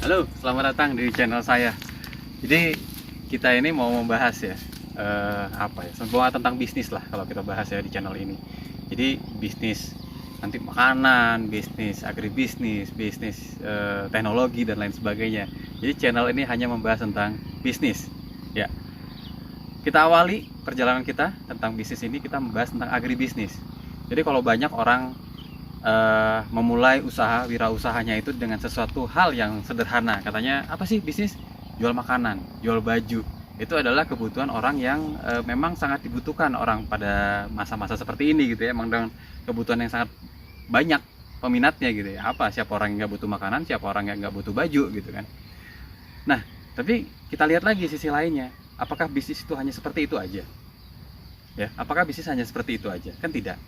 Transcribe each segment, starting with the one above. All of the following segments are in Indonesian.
Halo, selamat datang di channel saya. Jadi kita ini mau membahas ya, semua tentang bisnis lah kalau kita bahas ya di channel ini. Jadi bisnis nanti makanan, bisnis agribisnis, bisnis teknologi dan lain sebagainya. Jadi channel ini hanya membahas tentang bisnis. Ya, kita awali perjalanan kita tentang bisnis ini, kita membahas tentang agribisnis. Jadi kalau banyak orang memulai usaha wirausahanya itu dengan sesuatu hal yang sederhana, katanya apa sih bisnis? Jual makanan, jual baju. Itu adalah kebutuhan orang yang memang sangat dibutuhkan orang pada masa-masa seperti ini gitu ya, memang dengan kebutuhan yang sangat banyak peminatnya gitu ya. Apa, siapa orang yang nggak butuh makanan, siapa orang yang nggak butuh baju gitu kan. Nah, tapi kita lihat lagi sisi lainnya, apakah bisnis itu hanya seperti itu aja ya? Apakah bisnis hanya seperti itu aja? Kan tidak.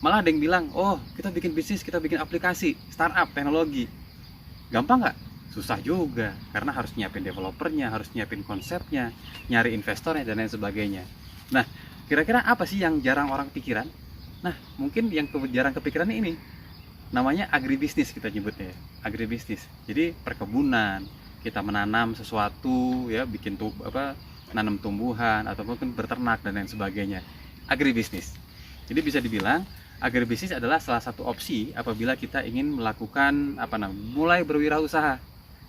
Malah ada yang bilang, oh kita bikin bisnis, kita bikin aplikasi, startup, teknologi. Gampang nggak? Susah juga, karena harus nyiapin developernya, harus nyiapin konsepnya, nyari investornya, dan lain sebagainya. Nah, kira-kira apa sih yang jarang orang pikiran? Nah, mungkin yang jarang kepikiran ini, namanya agribisnis kita nyebutnya ya, agribisnis. Jadi perkebunan, kita menanam sesuatu, ya, nanam tumbuhan, atau mungkin berternak, dan lain sebagainya. Agribisnis. Jadi bisa dibilang, agribisnis adalah salah satu opsi apabila kita ingin melakukan mulai berwirausaha.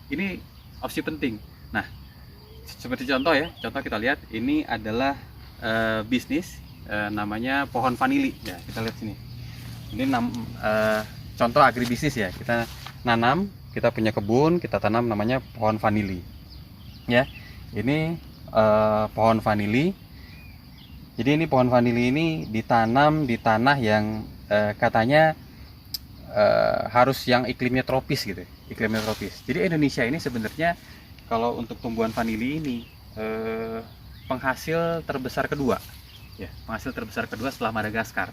Ini opsi penting. Nah, seperti contoh ya, contoh kita lihat ini adalah bisnis namanya pohon vanili. Ya, kita lihat sini. Ini contoh agribisnis ya. Kita nanam, kita punya kebun, kita tanam namanya pohon vanili. Ya, ini pohon vanili. Jadi ini pohon vanili ini ditanam di tanah yang katanya harus yang iklimnya tropis gitu, iklimnya tropis. Jadi Indonesia ini sebenarnya kalau untuk tumbuhan vanili ini penghasil terbesar kedua, ya, penghasil terbesar kedua setelah Madagaskar.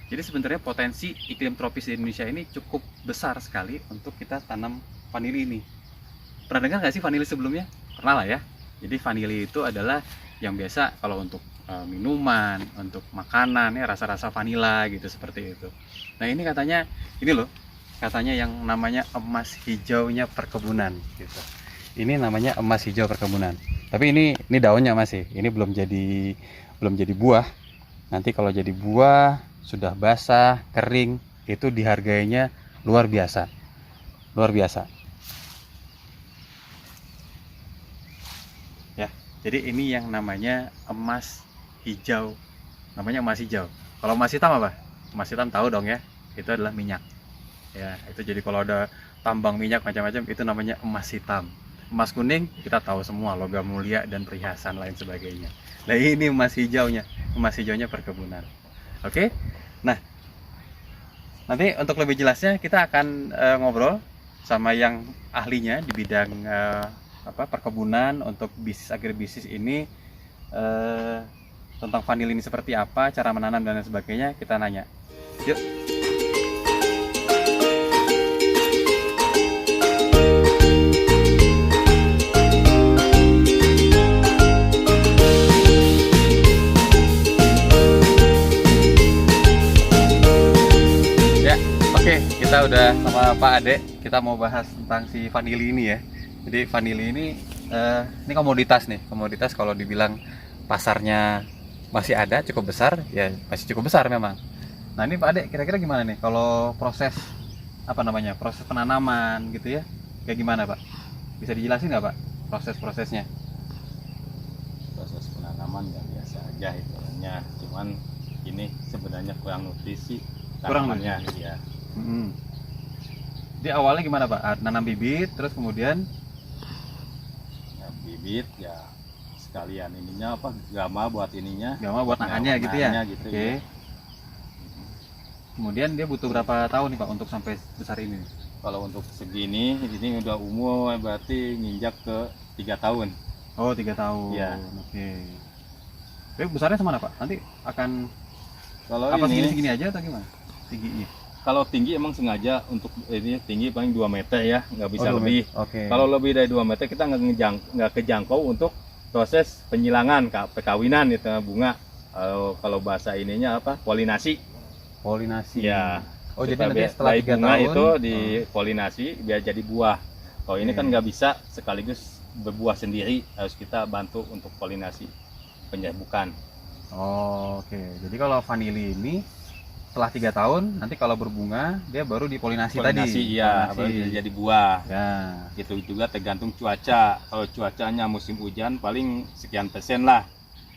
Jadi sebenarnya potensi iklim tropis di Indonesia ini cukup besar sekali untuk kita tanam vanili ini. Pernah dengar nggak sih vanili sebelumnya? Pernah lah ya. Jadi vanili itu adalah yang biasa kalau untuk minuman, untuk makanan ya, rasa-rasa vanila gitu, seperti itu. Nah, ini katanya, ini loh, katanya yang namanya emas hijaunya perkebunan gitu. Ini namanya emas hijau perkebunan. Tapi ini daunnya masih, ini belum jadi buah. Nanti kalau jadi buah, sudah basah, kering, itu dihargainya luar biasa. Luar biasa. Ya, jadi ini yang namanya emas hijau, namanya emas hijau. Kalau emas hitam apa? Emas hitam tahu dong ya, itu adalah minyak. Ya, itu jadi kalau ada tambang minyak macam-macam itu namanya emas hitam. Emas kuning kita tahu semua, logam mulia dan perhiasan lain sebagainya. Nah, ini emas hijaunya perkebunan. Oke, nah nanti untuk lebih jelasnya kita akan ngobrol sama yang ahlinya di bidang perkebunan untuk bisnis agribisnis ini. Tentang vanili ini seperti apa, cara menanam dan lain sebagainya, kita nanya. Yuk. Ya, oke, kita udah sama Pak Ade. Kita mau bahas tentang si vanili ini ya. Jadi vanili ini komoditas kalau dibilang pasarnya masih ada, cukup besar, ya masih cukup besar memang. Nah, ini Pak Ade, kira-kira gimana nih kalau proses proses penanaman gitu ya, kayak gimana Pak? Bisa dijelasin nggak Pak proses-prosesnya? Proses penanaman ya biasa aja hitungannya, cuman ini sebenarnya kurang nutrisi tanamannya ya. Jadi awalnya gimana Pak? Nanam bibit, terus kemudian Ya, bibit ya sekalian ininya gama buat nahannya gitu ya. Gitu, oke. ya. Kemudian dia butuh berapa tahun nih Pak untuk sampai besar ini? Kalau untuk segini ini udah umur berarti nginjak ke 3 tahun. Oh, 3 tahun. Ya. Oke. Tapi besarnya semana Pak? Nanti akan Kalau apa ini segini aja atau gimana? Tingginya? kalau tinggi emang sengaja untuk ini tinggi paling 2 meter ya, nggak bisa 2 lebih. meter. Oke. Kalau lebih dari 2 meter kita nggak kejangkau untuk proses penyilangan, perkawinan itu bunga. Kalau bahasa ininya polinasi. Polinasi. Ya. Oh, jadi nanti setelah 3 bunga tahun itu dipolinasi biar jadi buah. Kalau ini Oke. kan nggak bisa sekaligus berbuah sendiri, harus kita bantu untuk polinasi penyerbukan. Oh, oke. Jadi kalau vanili ini setelah 3 tahun nanti kalau berbunga dia baru dipolinasi tadi. Polinasi iya, Polinasi. baru jadi buah. Ya. Itu juga tergantung cuaca. Kalau cuacanya musim hujan paling sekian persen lah,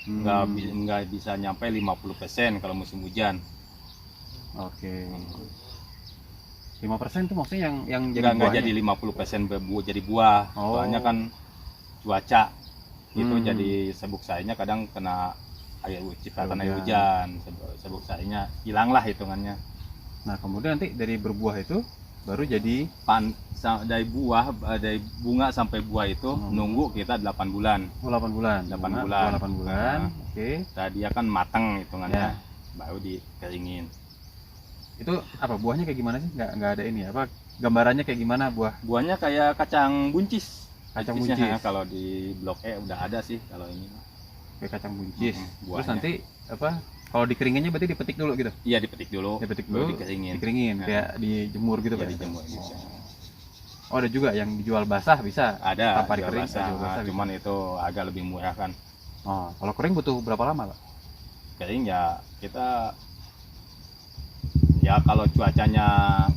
nggak bisa nyampe 50% kalau musim hujan. Oke. 5% itu maksudnya yang jadi Nggak buahnya? jadi 50% berbuah jadi buah. Oh. Soalnya kan cuaca itu Hmm. jadi serbuk sayanya kadang kena cipratan air Hujan. hujan, serbuk sayanya hilang lah hitungannya. Nah, kemudian nanti dari berbuah itu baru jadi Dari bunga sampai buah itu nunggu kita 8 bulan. 8 bulan. 8 Bunga, bulan. 8 bulan. Nah. Oke. Dia kan matang Ya. hitungannya, baru dikeringin. Itu apa buahnya kayak gimana sih? Nggak ada ini ya? Apa gambarannya kayak gimana buah? Buahnya kayak kacang buncis. Kacang Buncisnya, buncis. kalau di Blok E udah ada sih kalau ini. Kayak kacang buncis. Terus Buahnya. nanti apa? Kalau dikeringinnya berarti dipetik dulu gitu. Iya, dipetik dulu. Dipetik baru dulu, dikeringin. dikeringin Nah. kayak dijemur gitu Iya, Pak? dijemur. Oh, ada juga yang dijual basah bisa. Ada Tanpa jual dikering, basah, jual basah bisa. cuman itu agak lebih murah kan. Oh, kalau kering butuh berapa lama, Pak? Kering ya kita ya kalau cuacanya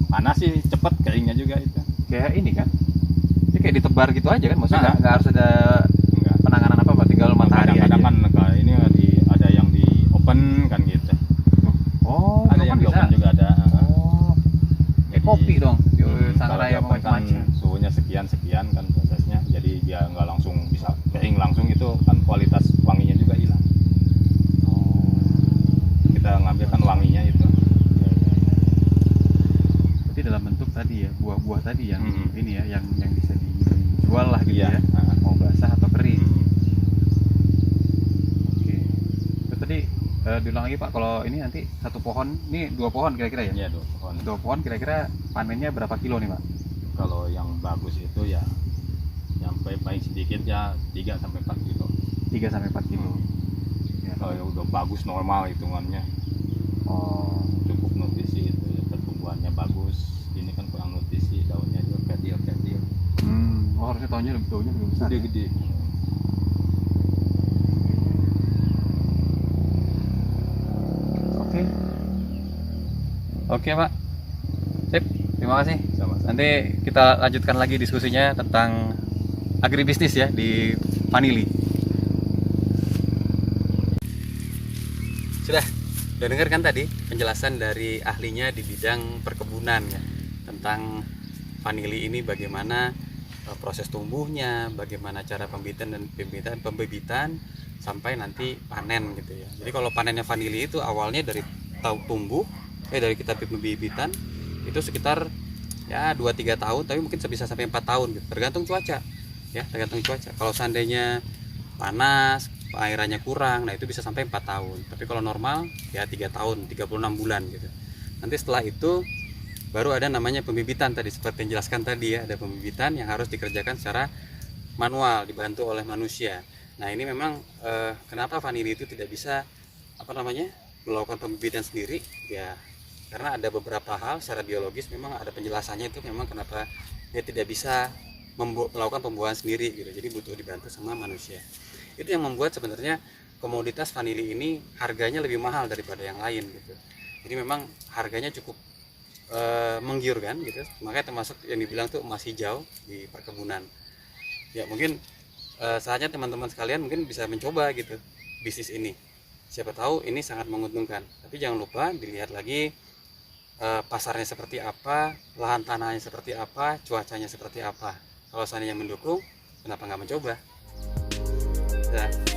panas sih cepet keringnya juga itu. Kayak ini kan? Ini kayak ditebar gitu aja kan? Maksudnya Nah. nggak harus ada Enggak. penanganan apa-apa, tinggal matahari aja. Kadang-kadang kan kalau ini ada yang di open kan gitu. Oh, Ada itu yang kan di bisa. open juga ada. Oh, kayak kopi dong. Kalau Sangrai di sama open kan macam-macam. suhunya sekian kan prosesnya. Jadi dia nggak langsung bisa kering langsung, itu kan kualitas wanginya juga hilang. Oh. Kita ngambil kan wanginya itu. Berarti dalam bentuk tadi ya, buah-buah tadi yang Hmm. ini ya, yang bisa dijual lah gitu Iya. ya. Mau basah atau kering. Oke. Terus tadi diulang lagi Pak, kalau ini nanti satu pohon, ini 2 pohon kira-kira ya? Iya, 2 pohon. 2 pohon kira-kira panennya berapa kilo nih Pak? Kalau yang bagus itu ya nyampe paling sedikit ya 3 sampai 4 kilo. 3 sampai 4 kilo. Ya. Kalau yang udah bagus normal hitungannya, Oh. cukup nutrisi itu ya, pertumbuhannya bagus. Ini kan kurang nutrisi, daunnya juga kerdil. Oh, harusnya daunnya lebih besar. Gede-gede. Oke. Oke Pak. Sip. Terima kasih. Sama-sama. Nanti kita lanjutkan lagi diskusinya tentang agribisnis ya di vanili. Sudah dengar kan tadi penjelasan dari ahlinya di bidang perkebunan ya, tentang vanili ini bagaimana proses tumbuhnya, bagaimana cara pembibitan sampai nanti panen gitu ya. Jadi kalau panennya vanili itu awalnya dari dari kita pembibitan itu sekitar ya 2-3 tahun, tapi mungkin bisa sampai 4 tahun gitu, tergantung cuaca ya, tergantung cuaca. Kalau seandainya panas, airannya kurang, nah itu bisa sampai 4 tahun. Tapi kalau normal ya 3 tahun, 36 bulan gitu. Nanti setelah itu baru ada namanya pembibitan tadi, seperti yang jelaskan tadi ya, ada pembibitan yang harus dikerjakan secara manual, dibantu oleh manusia. Nah ini memang kenapa vanili itu tidak bisa melakukan pembibitan sendiri ya, karena ada beberapa hal secara biologis memang ada penjelasannya, itu memang kenapa dia tidak bisa melakukan pembuahan sendiri gitu, jadi butuh dibantu sama manusia. Itu yang membuat sebenarnya komoditas vanili ini harganya lebih mahal daripada yang lain gitu. Jadi memang harganya cukup menggiurkan gitu, makanya termasuk yang dibilang tuh emas hijau di perkebunan ya. Mungkin saatnya teman-teman sekalian mungkin bisa mencoba gitu bisnis ini, siapa tahu ini sangat menguntungkan. Tapi jangan lupa dilihat lagi pasarnya seperti apa, lahan tanahnya seperti apa, cuacanya seperti apa. Kalau seandainya mendukung, kenapa nggak mencoba? Nah.